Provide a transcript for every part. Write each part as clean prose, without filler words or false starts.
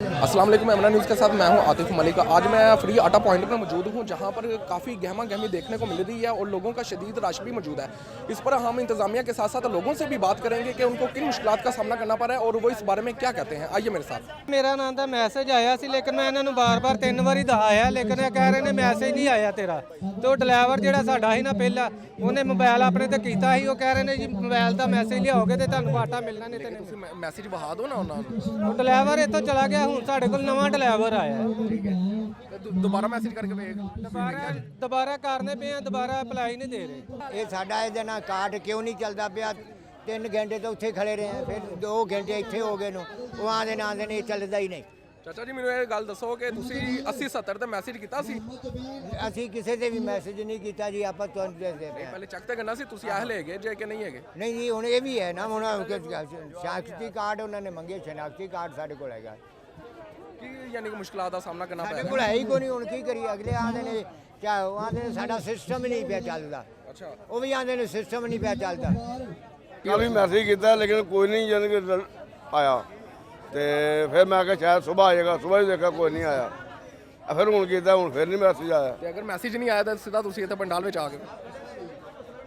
अस्सलाम वालेकुम, इमरान न्यूज़ के साथ मैं हूं आतिफ मलिक। आज मैं फ्री आटा पॉइंट पर मौजूद हूं जहां पर काफ़ी गहमा गहमी देखने को मिल रही है और लोगों का शदीद रश भी मौजूद है। इस पर हम इंतज़ामिया के साथ साथ लोगों से भी बात करेंगे कि उनको किन मुश्किलात का सामना करना पड़ा है और वो इस बारे में क्या कहते हैं। आइए मेरे साथ। मेरा नाम ਦਾ ਮੈਸੇਜ ਆਇਆ ਸੀ ਲੇਕਿਨ ਮੈਂ ਇਹਨਾਂ ਨੂੰ ਬਾਰ-ਬਾਰ 3 ਵਾਰੀ ਦਿਖਾਇਆ ਲੇਕਿਨ ਇਹ ਕਹਿ ਰਹੇ ਨੇ ਮੈਸੇਜ ਨਹੀਂ ਆਇਆ ਤੇਰਾ। ਤੇ ਉਹ ਡਰਾਈਵਰ ਜਿਹੜਾ ਸਾਡਾ ਸੀ ਨਾ ਪਹਿਲਾਂ ਉਹਨੇ ਮੋਬਾਈਲ ਆਪਣੇ ਤੇ ਕੀਤਾ ਸੀ, ਉਹ ਕਹਿ ਰਹੇ ਨੇ ਜੀ ਮੋਬਾਈਲ ਦਾ ਮੈਸੇਜ ਲਿਆਓਗੇ ਤੇ ਤੁਹਾਨੂੰ ਆਟਾ ਮਿਲਣਾ ਨਹੀਂ ਤੇ ਤੁਸੀਂ ਮੈਸੇਜ ਵਹਾ ਦਿਓ ਨਾ ਉਹਨਾਂ ਨੂੰ। ਉਹ ਡਰਾਈਵਰ ਇੱਥੋਂ ਚਲਾ ਗਿਆ, ਹੁਣ ਸਾਡੇ ਕੋਲ ਨਵਾਂ ਡਰਾਈਵਰ ਆਇਆ ਹੈ। ਠੀਕ ਹੈ, ਦੁਬਾਰਾ ਮੈਸੇਜ ਕਰਕੇ ਵੇਖ। ਦੁਬਾਰਾ ਕਰਨੇ ਪਏ ਆ, ਦੁਬਾਰਾ ਅਪਲਾਈ ਨਹੀਂ ਦੇ ਰਹੇ। ਇਹ ਸਾਡਾ ਇਹਦੇ ਨਾਲ ਕਾਰਡ ਕਿਉਂ ਨਹੀਂ ਚੱਲਦਾ ਪਿਆ? 3 ਘੰਟੇ ਤੋਂ ਉੱਥੇ ਖੜੇ ਰਹੇ ਆ, ਫਿਰ 2 ਘੰਟੇ ਇੱਥੇ ਹੋ ਗਏ ਨੂੰ, ਉਹ ਆਂਦੇ ਨੇ ਇਹ ਚੱਲਦਾ ਹੀ ਨਹੀਂ। ਚਾਚਾ ਜੀ ਮੈਨੂੰ ਇਹ ਗੱਲ ਦੱਸੋ ਕਿ ਤੁਸੀਂ 80-70 ਤੇ ਮੈਸੇਜ ਕੀਤਾ ਸੀ? ਅਸੀਂ ਕਿਸੇ ਤੇ ਵੀ ਮੈਸੇਜ ਨਹੀਂ ਕੀਤਾ ਜੀ, ਆਪਾਂ ਤੁਹਾਨੂੰ ਦੱਸਦੇ ਪਏ ਹਾਂ। ਪਹਿਲੇ ਚੈੱਕ ਤੇ ਕਰਨਾ ਸੀ ਤੁਸੀਂ ਆਹ ਲੈ ਗਏ ਜੇ ਕਿ ਨਹੀਂ ਹੈਗੇ। ਨਹੀਂ ਜੀ, ਹੁਣ ਇਹ ਵੀ ਹੈ ਨਾ, ਹੁਣ ਸ਼ਨਾਖਤੀ ਕਾਰਡ ਉਹਨਾਂ ਨੇ ਮੰਗੇ, ਸ਼ਨਾਖਤੀ ਕਾਰਡ ਸਾਡੇ ਕੋਲ ਹੈਗਾ। ਕੀ ਯਾਨੀ ਕਿ ਮੁਸ਼ਕਿਲਾਂ ਦਾ ਸਾਹਮਣਾ ਕਰਨਾ ਸਾਡੇ ਪਿਆ? ਕੋਲ ਹੈ ਹੀ ਕੋਈ ਨਹੀਂ, ਹੁਣ ਕੀ ਕਰੀਏ? ਅਗਲੇ ਆਂਦੇ ਨੇ ਕਿਆ, ਉਹ ਆਂਦੇ ਨੇ ਸਾਡਾ ਸਿਸਟਮ ਹੀ ਨਹੀਂ ਪਿਆ ਚੱਲਦਾ। ਅੱਛਾ, ਉਹ ਵੀ ਆਂਦੇ ਨੇ ਸਿਸਟਮ ਨਹੀਂ ਪਿਆ ਚੱਲਦਾ। ਕਾਫੀ ਮੈਸੇਜ ਕੀਤਾ ਲੇਕਿਨ ਕੋਈ ਨਹੀਂ ਜਾਨ ਕਿ ਆਇਆ ਤੇ ਫਿਰ ਮੈਂ ਕਿਹਾ ਸ਼ਾਇਦ ਸਵੇਰ ਆਏਗਾ, ਸਵੇਰ ਹੀ ਦੇਖਿਆ ਕੋਈ ਨਹੀਂ ਆਇਆ। ਫਿਰ ਹੁਣ ਕੀਤਾ, ਹੁਣ ਫਿਰ ਨਹੀਂ ਮੈਸੇਜ ਆਇਆ। ਤੇ ਅਗਰ ਮੈਸੇਜ ਨਹੀਂ ਆਇਆ ਤਾਂ ਸਿੱਧਾ ਤੁਸੀਂ ਇੱਥੇ ਪੰਡਾਲ ਵਿੱਚ ਆ ਗਏ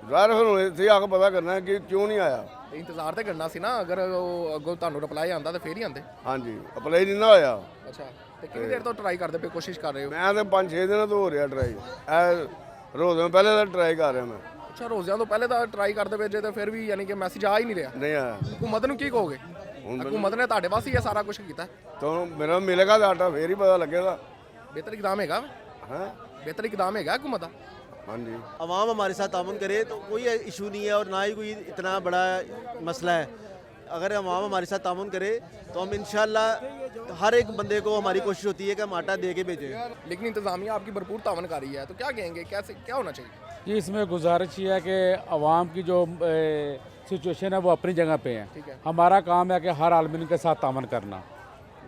ਜ਼ਾਹਿਰ ਫਿਰ ਹੁਣ ਇੱਥੇ ਆ ਕੇ ਪਤਾ ਕਰਨਾ ਕਿ ਕਿਉਂ ਨਹੀਂ ਆਇਆ। ਤੇ ਇੰਤਜ਼ਾਰ ਤੇ ਕਰਨਾ ਸੀ ਨਾ, ਅਗਰ ਉਹ ਅੱਗੋਂ ਤੁਹਾਨੂੰ ਰਿਪਲਾਈ ਆਉਂਦਾ ਤਾਂ ਫੇਰ ਹੀ ਆਉਂਦੇ। ਹਾਂਜੀ, ਅਪਲਾਈ ਨਹੀਂ ਨਾ ਹੋਇਆ। ਅੱਛਾ, ਤੇ ਕਿੰਨੀ ਦੇਰ ਤੋਂ ਟਰਾਈ ਕਰਦੇ ਪਏ, ਕੋਸ਼ਿਸ਼ ਕਰ ਰਹੇ ਹੋ? ਮੈਂ ਤਾਂ 5-6 ਦਿਨਾਂ ਤੋਂ ਹੋ ਰਿਹਾ ਟਰਾਈ, ਇਹ ਰੋਜ਼ ਤੋਂ ਪਹਿਲੇ ਦਾ ਟਰਾਈ ਕਰ ਰਿਹਾ ਮੈਂ। ਅੱਛਾ, ਰੋਜ਼ਿਆਂ ਤੋਂ ਪਹਿਲੇ ਤਾਂ ਟਰਾਈ ਕਰਦੇ ਪਏ ਜੇ, ਤੇ ਫਿਰ ਵੀ ਯਾਨੀ ਕਿ ਮੈਸੇਜ ਆ ਹੀ ਨਹੀਂ ਰਿਹਾ। ਨਹੀਂ ਆਇਆ। ਹਕੂਮਤ ਨੂੰ ਕੀ ਕਹੋਗੇ? ਹਕੂਮਤ ਨੇ ਤੁਹਾਡੇ ਵਾਸਤੇ ਇਹ ਸਾਰਾ ਕੁਝ ਕੀਤਾ। ਤਾਂ ਮੇਰਾ ਮਿਲੇਗਾ ਤਾਂ ਆਟਾ ਫੇਰ ਹੀ ਪਤਾ ਲੱਗੇਗਾ। ਬਿਹਤਰ ਇਕਦਾਮ ਹੈਗਾ, ਹਾਂ, ਬਿਹਤਰ ਇਕਦਾਮ ਹੈਗਾ ਹਕੂਮਤ ਦਾ। हाँ जी। अवाम हमारे साथ तामुन करे तो कोई इशू नहीं है और ना ही कोई इतना बड़ा मसला है। अगर अवाम हमारे साथ तामुन करे तो हम इंशाल्लाह हर एक बंदे को, हमारी कोशिश होती है कि हम आटा दे के भेजें। लेकिन इंतजामिया आपकी भरपूर तावन कर रही है, तो क्या कहेंगे, कैसे क्या होना चाहिए? जी, इसमें गुजारिश ये है कि आवाम की जो सिचुएशन है वो अपनी जगह पे है। ठीक है। हमारा काम है कि हर आलमीन के साथ तावन करना,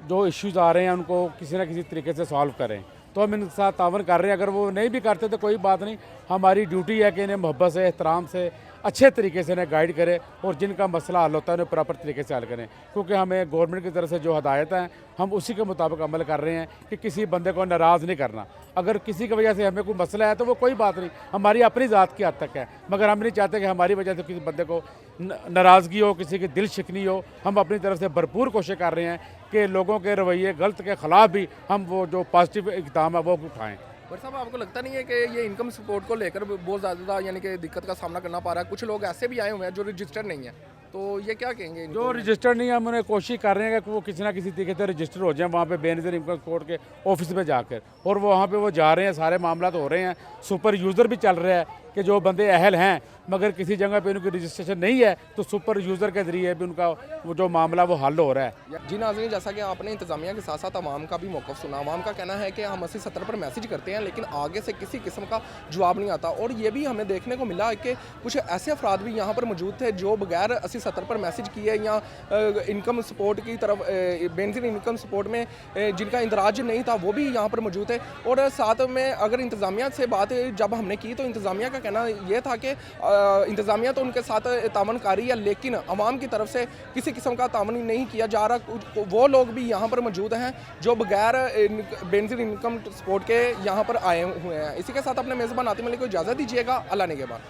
जो इश्यूज़ आ रहे हैं उनको किसी न किसी तरीके से सॉल्व करें। तो हम इनके साथ तावन कर रहे हैं। अगर वो नहीं भी करते तो कोई बात नहीं, हमारी ड्यूटी है कि इन्हें मोहब्बत से, एहतराम से, अच्छे तरीके से इन्हें गाइड करें और जिनका मसला हल होता है उन्हें प्रॉपर तरीके से हल करें। क्योंकि हमें गवर्नमेंट की तरफ से जो हदायत हैं हम उसी के मुताबिक अमल कर रहे हैं कि किसी बंदे को नाराज़ नहीं करना। अगर किसी की वजह से हमें कोई मसला है तो वो कोई बात नहीं, हमारी अपनी ज़ात की हद तक है, मगर हम नहीं चाहते कि हमारी वजह से किसी बंदे को नाराज़गी हो, किसी की दिल शिकनी हो। हम अपनी तरफ से भरपूर कोशिश कर रहे हैं कि लोगों के रवैये गलत के ख़िलाफ़ भी हम वो जो पॉजिटिव इक़दाम है वो उठाएँ। पर साहब, आपको लगता नहीं है कि ये इनकम सपोर्ट को लेकर बहुत ज़्यादा यानी कि दिक्कत का सामना करना पा रहा है? कुछ लोग ऐसे भी आए हुए हैं जो रजिस्टर्ड नहीं है, तो ये क्या कहेंगे इनको? जो रजिस्टर्ड नहीं है हम उन्हें कोशिश कर रहे हैं कि वो किसी ना किसी तरीके से रजिस्टर हो जाए वहाँ पे बेनज़ीर इनकम कोर्ट के ऑफिस में जाकर, और वो वहाँ पे वो जा रहे हैं, सारे मामला तो हो रहे हैं। सुपर यूज़र भी चल रहा है कि जो बंदे अहल हैं मगर किसी जगह पे उनकी रजिस्ट्रेशन नहीं है तो सुपर यूज़र के ज़रिए भी उनका वो जो मामला वो हल हो रहा है। जी नाज़रीन, जैसा कि आपने इंतज़ामिया के साथ साथ आवाम का भी मौक़िफ़ सुना। आवाम का कहना है कि हम 80-70 पर मैसेज करते हैं लेकिन आगे से किसी किस्म का जवाब नहीं आता। और ये भी हमें देखने को मिला कि कुछ ऐसे अफराद भी यहाँ पर मौजूद थे जो बगैर 80-70 पर मैसेज किए या इनकम सपोर्ट की तरफ, बेनज़ीर इनकम सपोर्ट में जिनका इंदराज नहीं था वो भी यहाँ पर मौजूद थे। और साथ में अगर इंतज़ामिया से बात जब हमने की तो इंतज़ामिया का कहना यह था कि इंतज़ामिया तो उनके साथ तावन कर रही है लेकिन अवाम की तरफ से किसी किस्म का तावन नहीं किया जा रहा। वो लोग भी यहाँ पर मौजूद हैं जो बगैर बेनज़ीर इनकम सपोर्ट के यहाँ पर आए हुए हैं। इसी के साथ अपने मेज़बान आतिफ मलिक को इजाज़त दीजिएगा। अल्लाह ने के बाद।